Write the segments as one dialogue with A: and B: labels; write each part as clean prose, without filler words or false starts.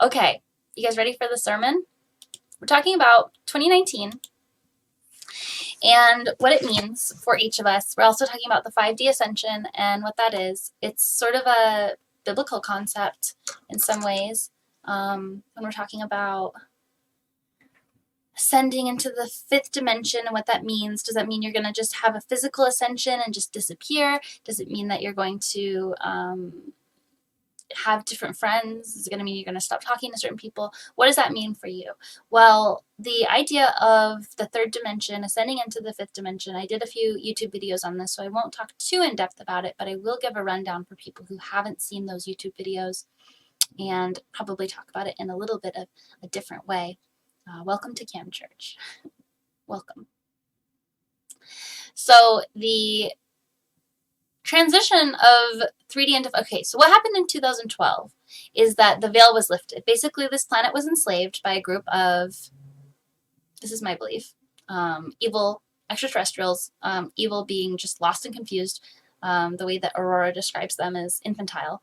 A: Okay, you guys ready for the sermon? We're talking about 2019 and what it means for each of us. We're also talking about the 5D Ascension and what that is. It's sort of a biblical concept in some ways when we're talking about ascending into the 5th dimension and what that means. Does that mean you're going to just have a physical ascension and just disappear? Does it mean that you're going to have different friends? Is it going to mean you're going to stop talking to certain people? What does that mean for you? Well, the idea of the 3rd dimension, ascending into the 5th dimension, I did a few YouTube videos on this, so I won't talk too in depth about it, but I will give a rundown for people who haven't seen those YouTube videos and probably talk about it in a little bit of a different way. Welcome to Cam Church. Welcome. So the transition of 3D into, okay, so what happened in 2012 is that the veil was lifted. Basically, this planet was enslaved by a group of, this is my belief, evil extraterrestrials, evil being just lost and confused. The way that Aurora describes them is infantile,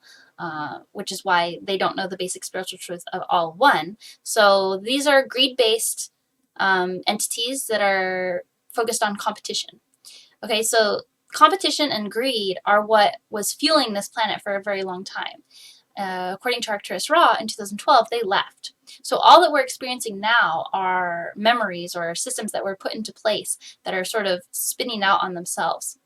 A: which is why they don't know the basic spiritual truth of all one. So these are greed-based entities that are focused on competition. Okay, so competition and greed are what was fueling this planet for a very long time. According to Arcturus Ra, in 2012, they left. So all that we're experiencing now are memories or systems that were put into place that are sort of spinning out on themselves.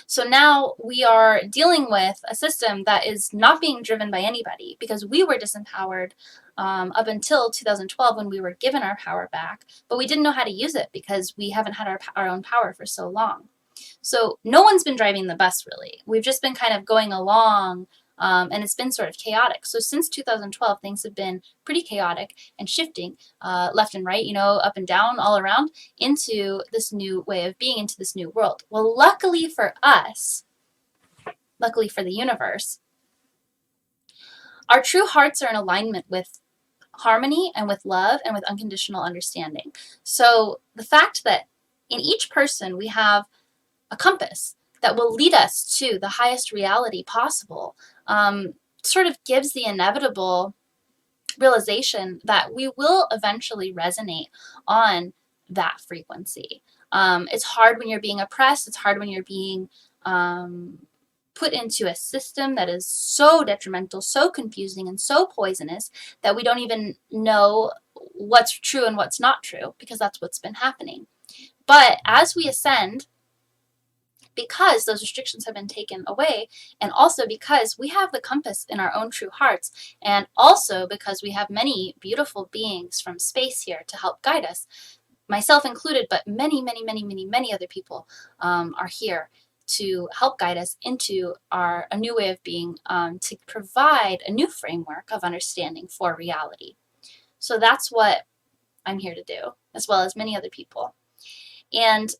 A: So now we are dealing with a system that is not being driven by anybody because we were disempowered up until 2012 when we were given our power back, but we didn't know how to use it because we haven't had our own power for so long. So no one's been driving the bus, really. We've just been kind of going along, and it's been sort of chaotic. So since 2012, things have been pretty chaotic and shifting left and right, you know, up and down, all around, into this new way of being, into this new world. Well, luckily for us, luckily for the universe, our true hearts are in alignment with harmony and with love and with unconditional understanding. So the fact that in each person we have a compass that will lead us to the highest reality possible sort of gives the inevitable realization that we will eventually resonate on that frequency. It's hard when you're being oppressed. It's hard when you're being put into a system that is so detrimental, so confusing, and so poisonous that we don't even know what's true and what's not true because that's what's been happening. But as we ascend, because those restrictions have been taken away, and also because we have the compass in our own true hearts, and also because we have many beautiful beings from space here to help guide us, myself included, but many, many, many, many, many other people are here to help guide us into a new way of being, to provide a new framework of understanding for reality. So that's what I'm here to do, as well as many other people. And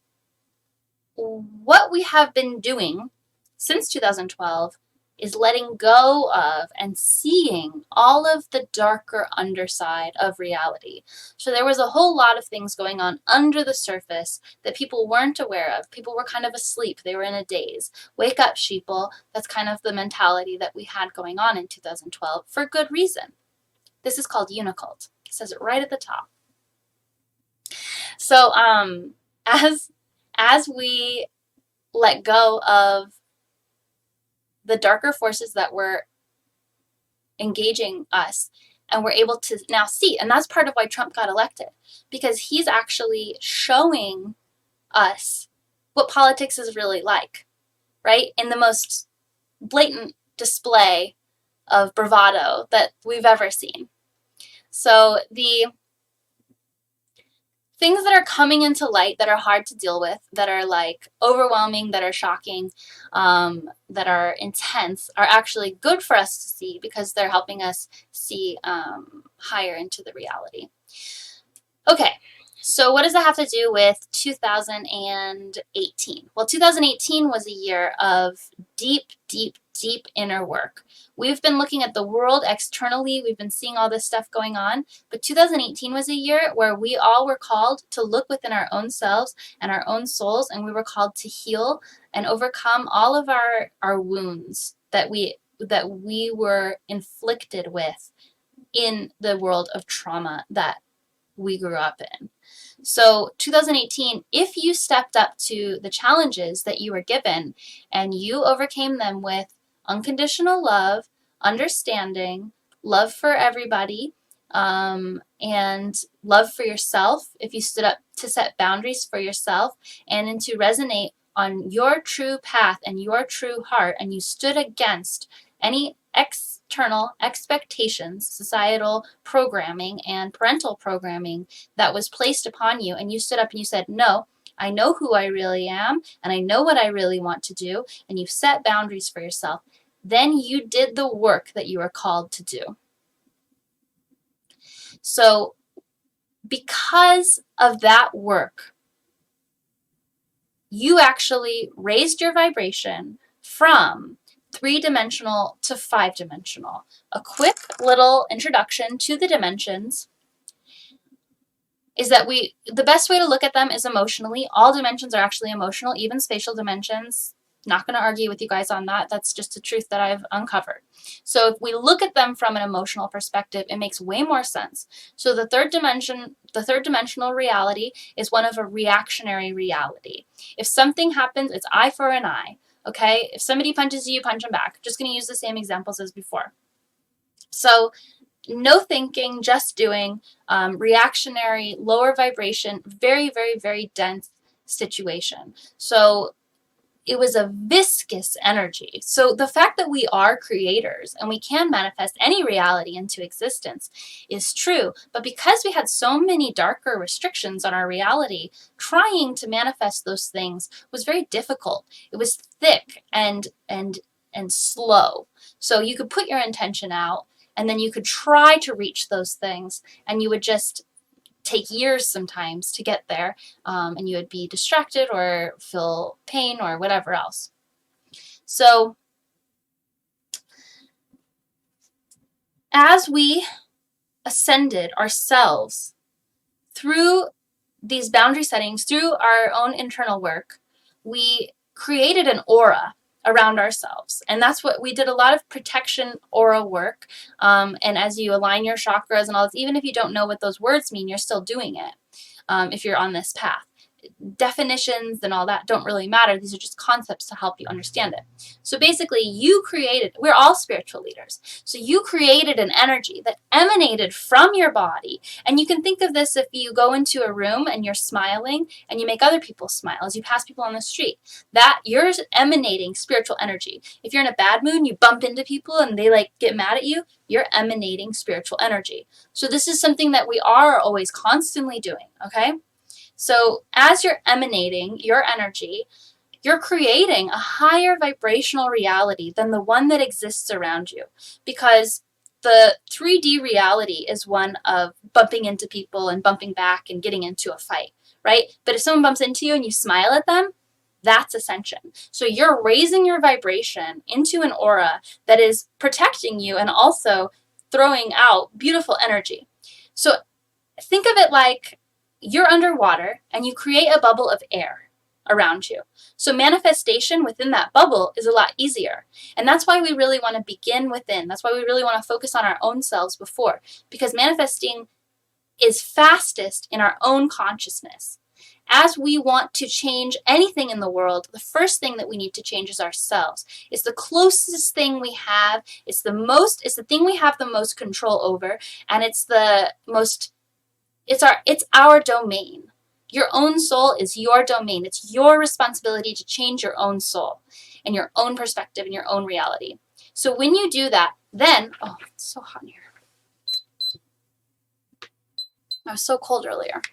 A: what we have been doing since 2012 is letting go of and seeing all of the darker underside of reality. So there was a whole lot of things going on under the surface that people weren't aware of. People were kind of asleep. They were in a daze. Wake up, sheeple. That's kind of the mentality that we had going on in 2012 for good reason. This is called UNICULT. It says it right at the top. So as we let go of the darker forces that were engaging us, and we're able to now see, and that's part of why Trump got elected, because he's actually showing us what politics is really like, right? In the most blatant display of bravado that we've ever seen. So the things that are coming into light that are hard to deal with, that are like overwhelming, that are shocking, that are intense, are actually good for us to see because they're helping us see higher into the reality. Okay, so what does that have to do with 2018? Well, 2018 was a year of deep, deep, deep inner work. We've been looking at the world externally. We've been seeing all this stuff going on. But 2018 was a year where we all were called to look within our own selves and our own souls, and we were called to heal and overcome all of our wounds that we were inflicted with in the world of trauma that we grew up in. So 2018, if you stepped up to the challenges that you were given and you overcame them with unconditional love, understanding, love for everybody, and love for yourself, if you stood up to set boundaries for yourself and to resonate on your true path and your true heart, and you stood against any external expectations, societal programming, and parental programming that was placed upon you, and you stood up and you said, no, I know who I really am, and I know what I really want to do, and you set boundaries for yourself, then you did the work that you were called to do. So because of that work, you actually raised your vibration from 3-dimensional to 5-dimensional. A quick little introduction to the dimensions is that the best way to look at them is emotionally. All dimensions are actually emotional, even spatial dimensions. Not going to argue with you guys on that. That's just a truth that I've uncovered. So if we look at them from an emotional perspective, it makes way more sense. So the third dimensional reality is one of a reactionary reality. If something happens, it's eye for an eye. Okay? If somebody punches you, you punch them back. Just going to use the same examples as before. So no thinking, just doing, reactionary, lower vibration, very, very, very dense situation. So it was a viscous energy. So the fact that we are creators and we can manifest any reality into existence is true. But because we had so many darker restrictions on our reality, trying to manifest those things was very difficult. It was thick and slow. So you could put your intention out, and then you could try to reach those things, and you would just take years sometimes to get there, and you would be distracted or feel pain or whatever else. So as we ascended ourselves through these boundary settings, through our own internal work, we created an aura around ourselves. And that's what we did, a lot of protection aura work. And as you align your chakras and all this, even if you don't know what those words mean, you're still doing it if you're on this path. Definitions and all that don't really matter. These are just concepts to help you understand it. So basically, we're all spiritual leaders. So you created an energy that emanated from your body. And you can think of this if you go into a room and you're smiling and you make other people smile as you pass people on the street. That you're emanating spiritual energy. If you're in a bad mood and you bump into people and they get mad at you, you're emanating spiritual energy. So this is something that we are always constantly doing, okay? So as you're emanating your energy, you're creating a higher vibrational reality than the one that exists around you. Because the 3D reality is one of bumping into people and bumping back and getting into a fight, right? But if someone bumps into you and you smile at them, that's ascension. So you're raising your vibration into an aura that is protecting you and also throwing out beautiful energy. So think of it like you're underwater and you create a bubble of air around you. So manifestation within that bubble is a lot easier. And that's why we really want to begin within. That's why we really want to focus on our own selves before, because manifesting is fastest in our own consciousness. As we want to change anything in the world, the first thing that we need to change is ourselves. It's the closest thing we have. It's the thing we have the most control over, and it's our domain. Your own soul is your domain. It's your responsibility to change your own soul and your own perspective and your own reality. So when you do that, then, oh, it's so hot in here. I was so cold earlier.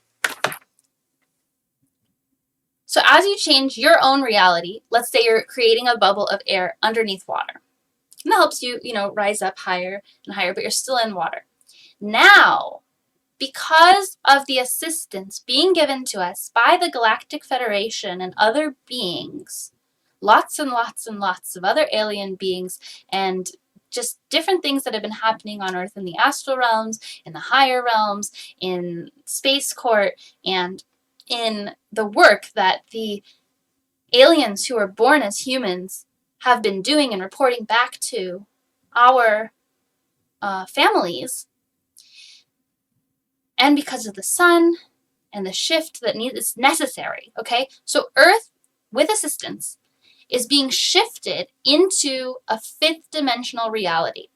A: So as you change your own reality, let's say you're creating a bubble of air underneath water. And that helps you, rise up higher and higher, but you're still in water. Now, because of the assistance being given to us by the Galactic Federation and other beings, lots and lots and lots of other alien beings, and just different things that have been happening on Earth in the astral realms, in the higher realms, in space court, and in the work that the aliens who are born as humans have been doing and reporting back to our families, and because of the sun and the shift that is necessary, okay? So Earth, with assistance, is being shifted into a fifth dimensional reality.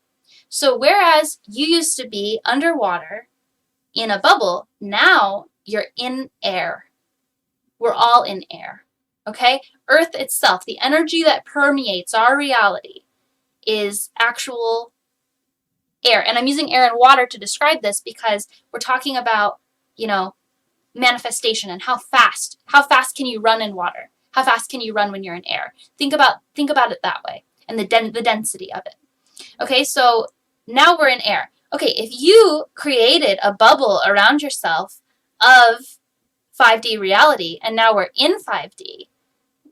A: So whereas you used to be underwater in a bubble, now you're in air. We're all in air, okay? Earth itself, the energy that permeates our reality, is actual air. And I'm using air and water to describe this because we're talking about, you know, manifestation and how fast can you run in water? How fast can you run when you're in air? Think about it that way, and the density of it. Okay, so now we're in air. Okay, if you created a bubble around yourself of 5D reality, and now we're in 5D,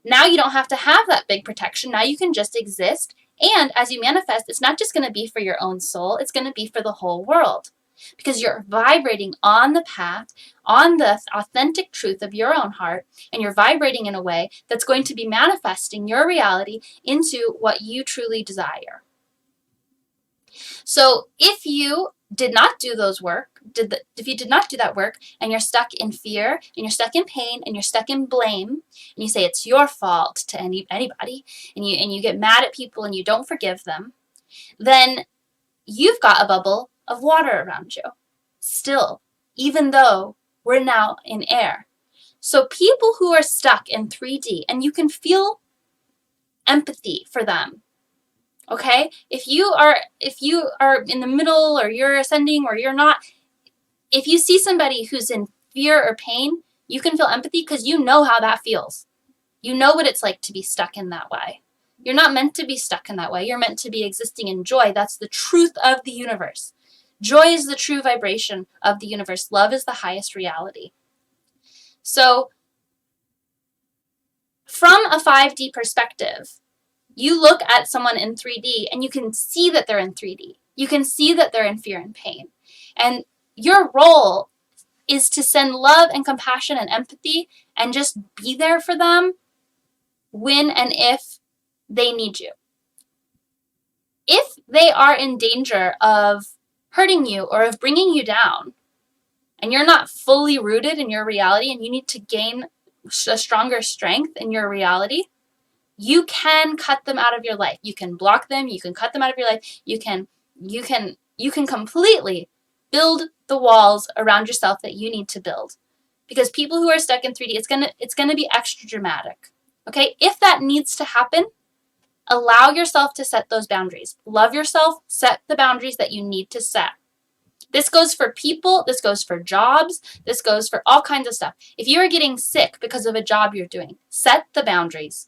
A: now you don't have to have that big protection. Now you can just exist. And as you manifest, it's not just going to be for your own soul, it's going to be for the whole world. Because you're vibrating on the path, on the authentic truth of your own heart, and you're vibrating in a way that's going to be manifesting your reality into what you truly desire. So if you did not do those work, if you did not do that work, and you're stuck in fear, and you're stuck in pain, and you're stuck in blame, and you say it's your fault to anybody, and you get mad at people and you don't forgive them, then you've got a bubble of water around you still, even though we're now in air. So people who are stuck in 3D, and you can feel empathy for them. Okay? If you are in the middle, or you're ascending, or you're not, if you see somebody who's in fear or pain, you can feel empathy because you know how that feels. You know what it's like to be stuck in that way. You're not meant to be stuck in that way. You're meant to be existing in joy. That's the truth of the universe. Joy is the true vibration of the universe. Love is the highest reality. So, from a 5D perspective, you look at someone in 3D and you can see that they're in 3D. You can see that they're in fear and pain. And your role is to send love and compassion and empathy and just be there for them when and if they need you. If they are in danger of hurting you or of bringing you down, and you're not fully rooted in your reality and you need to gain a stronger strength in your reality, you can cut them out of your life. You can block them. You can cut them out of your life. You can completely build the walls around yourself that you need to build. Because people who are stuck in 3D, it's gonna be extra dramatic. Okay? If that needs to happen, allow yourself to set those boundaries. Love yourself. Set the boundaries that you need to set. This goes for people. This goes for jobs. This goes for all kinds of stuff. If you are getting sick because of a job you're doing, set the boundaries.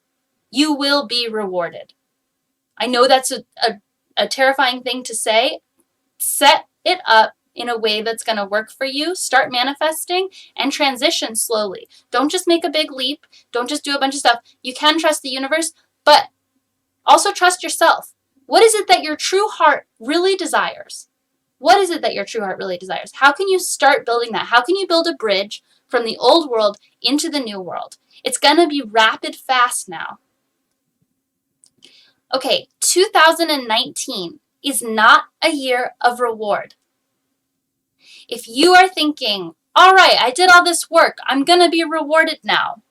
A: You will be rewarded. I know that's a terrifying thing to say. Set it up in a way that's going to work for you. Start manifesting and transition slowly. Don't just make a big leap. Don't just do a bunch of stuff. You can trust the universe, but also trust yourself. What is it that your true heart really desires? What is it that your true heart really desires? How can you start building that? How can you build a bridge from the old world into the new world? It's going to be rapid fast now. Okay, 2019 is not a year of reward. If you are thinking, all right, I did all this work, I'm going to be rewarded now,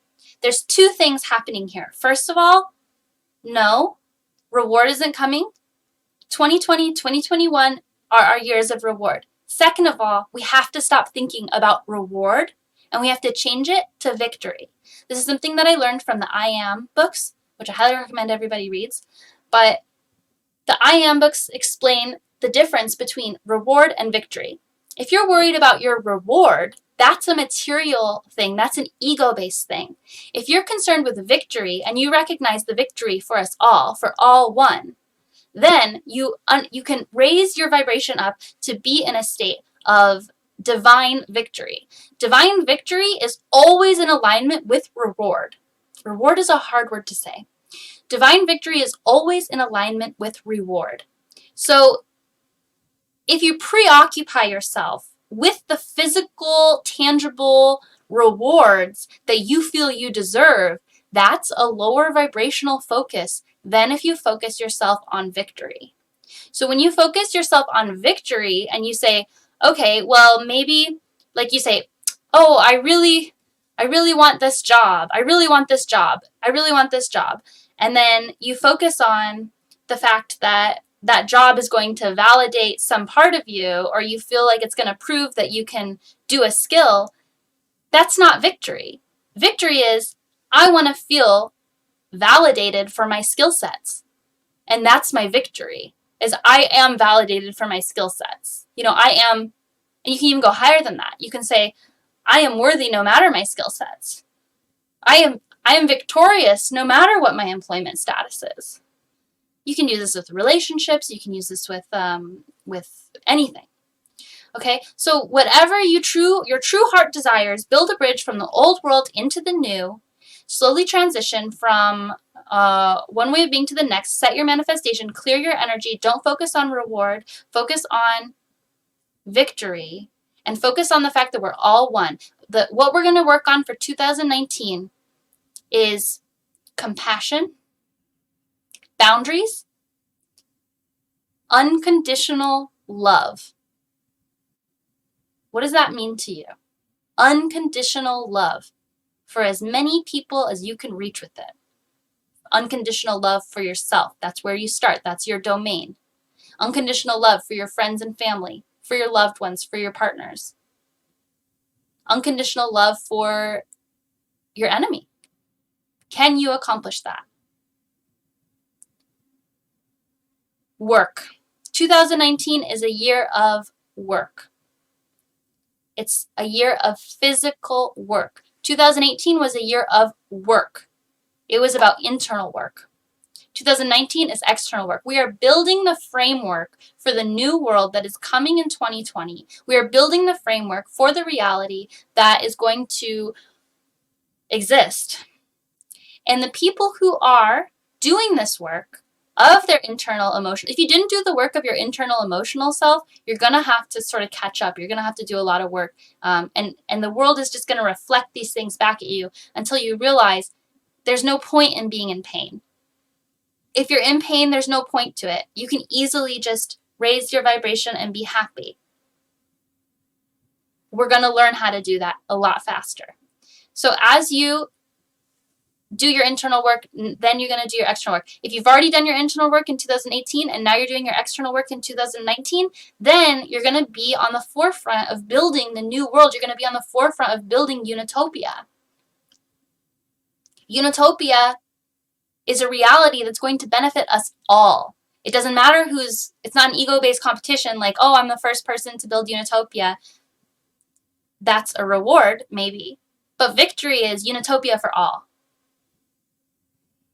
A: there's two things happening here. First of all, no, reward isn't coming. 2020, 2021 are our years of reward. Second of all, we have to stop thinking about reward and we have to change it to victory. This is something that I learned from the I Am books, which I highly recommend everybody reads. But the I Am books explain the difference between reward and victory. If you're worried about your reward, that's a material thing. That's an ego-based thing. If you're concerned with victory and you recognize the victory for us all, for all one, then you can raise your vibration up to be in a state of divine victory. Divine victory is always in alignment with reward. Reward is a hard word to say. Divine victory is always in alignment with reward. So if you preoccupy yourself with the physical, tangible rewards that you feel you deserve, that's a lower vibrational focus than if you focus yourself on victory. So when you focus yourself on victory and you say, okay, well, maybe like you say, oh, I really want this job. I really want this job. I really want this job. And then you focus on the fact that that job is going to validate some part of you, or you feel like it's going to prove that you can do a skill. That's not victory. Victory is, I want to feel validated for my skill sets. And that's my victory, is I am validated for my skill sets. You know, I am, and you can even go higher than that. You can say, I am worthy no matter my skill sets. I am victorious no matter what my employment status is. You can use this with relationships. You can use this with anything. Okay, so whatever your true heart desires, build a bridge from the old world into the new. Slowly transition from one way of being to the next. Set your manifestation. Clear your energy. Don't focus on reward. Focus on victory. And focus on the fact that we're all one. What we're going to work on for 2019 is compassion, boundaries, unconditional love. What does that mean to you? Unconditional love for as many people as you can reach with it. Unconditional love for yourself. That's where you start. That's your domain. Unconditional love for your friends and family, for your loved ones, for your partners. Unconditional love for your enemy. Can you accomplish that? Work. 2019 is a year of work. It's a year of physical work. 2018 was a year of work. It was about internal work. 2019 is external work. We are building the framework for the new world that is coming in 2020. We are building the framework for the reality that is going to exist. And the people who are doing this work of their internal emotion, if you didn't do the work of your internal emotional self, you're going to have to sort of catch up. You're going to have to do a lot of work. And the world is just going to reflect these things back at you until you realize there's no point in being in pain. If you're in pain, there's no point to it. You can easily just raise your vibration and be happy. We're going to learn how to do that a lot faster. So as you do your internal work, then you're going to do your external work. If you've already done your internal work in 2018 and now you're doing your external work in 2019, then you're going to be on the forefront of building the new world. You're going to be on the forefront of building Unitopia. Unitopia is a reality that's going to benefit us all. It doesn't matter it's not an ego-based competition like, oh, I'm the first person to build Unitopia. That's a reward, maybe. But victory is Unitopia for all.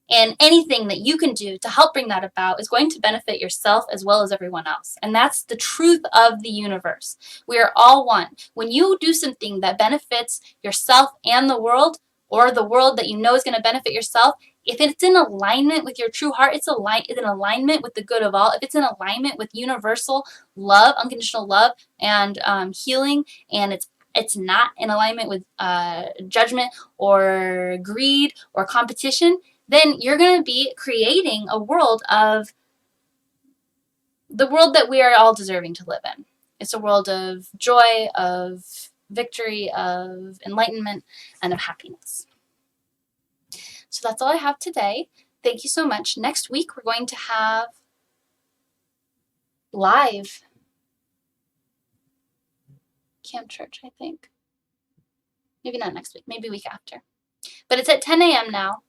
A: And anything that you can do to help bring that about is going to benefit yourself as well as everyone else. And that's the truth of the universe. We are all one. When you do something that benefits yourself and the world, or the world that you know is going to benefit yourself, if it's in alignment with your true heart, it's in alignment with the good of all. If it's in alignment with universal love, unconditional love, and healing, and it's not in alignment with judgment or greed or competition, then you're going to be creating a world of the world that we are all deserving to live in. It's a world of joy, of victory, of enlightenment, and of happiness. So that's all I have today. Thank you so much. Next week, we're going to have live Camp Church, I think. Maybe not next week, maybe week after. But it's at 10 a.m. now.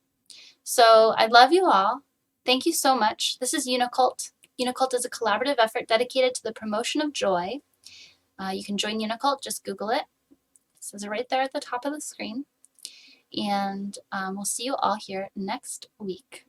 A: So I love you all. Thank you so much. This is UNICULT. UNICULT is a collaborative effort dedicated to the promotion of joy. You can join UNICULT. Just Google it. It says it right there at the top of the screen. And we'll see you all here next week.